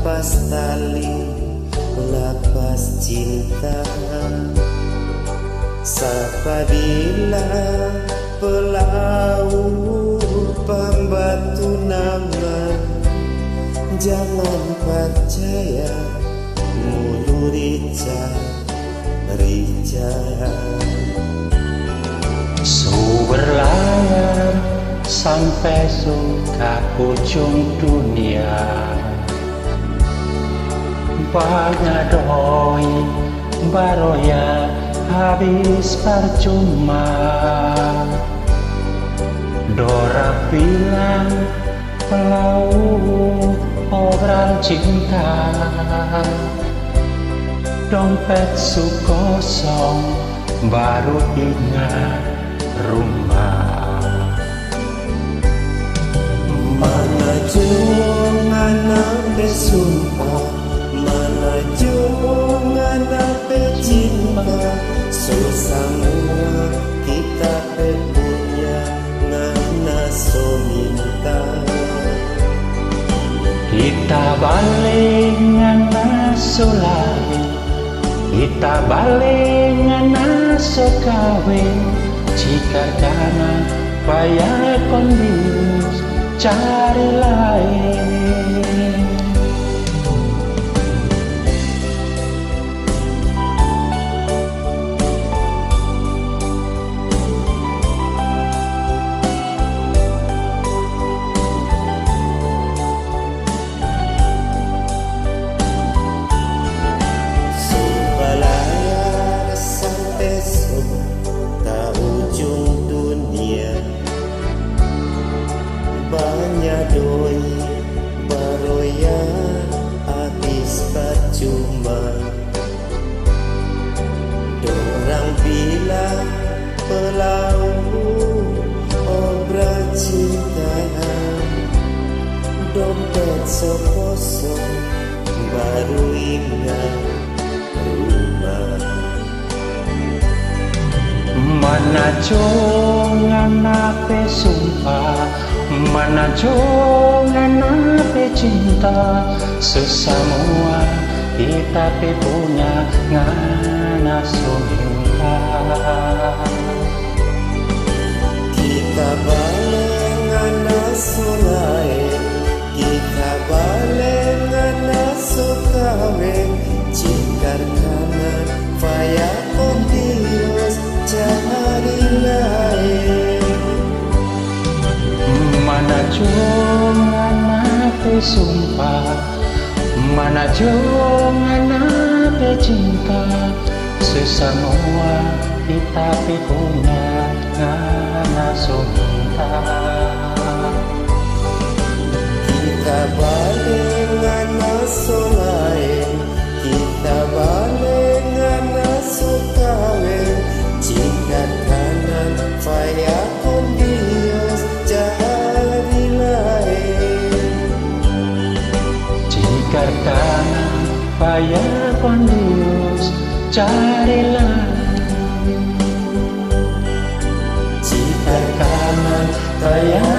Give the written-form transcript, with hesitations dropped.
lepas tali, lepas cinta. Sapabila pelaut pembatu nama, jangan percaya mulu rica. So berlayar sampai suka ujung dunia, banyak doi baroya habis percuma. Dora bilang pelaut obral cinta, dompet su kosong baru ingat rumah. Mana jangan sampai sumpah, mana jangan sampai cinta. Semua kita punya ngana so minta. Kita balik ngana solari, kita balik ngana so kawin. Jika dana payah kondis cari lain. Banyak doi baroya habis percuma. Dorang bilang pelaut obral cinta, dompet sekosong baru ingat rumah. Mana jangan ape sumpah, mana jangan ape cinta. Sesamua kita punya ngana suminta. Kita balik ngana sulain, kita balik ngana sukawin. Jikar kanan faya kontius cari lain. Mana jangan ape sumpah, mana jangan ape cinta. Sesamua kita punya ngana suminta. Kita balik ngana solain, kita balik ngana sukawin. Jika kanan faya kondius cari lain. Jika kanan faya kondius cari lain. Jika kanan faya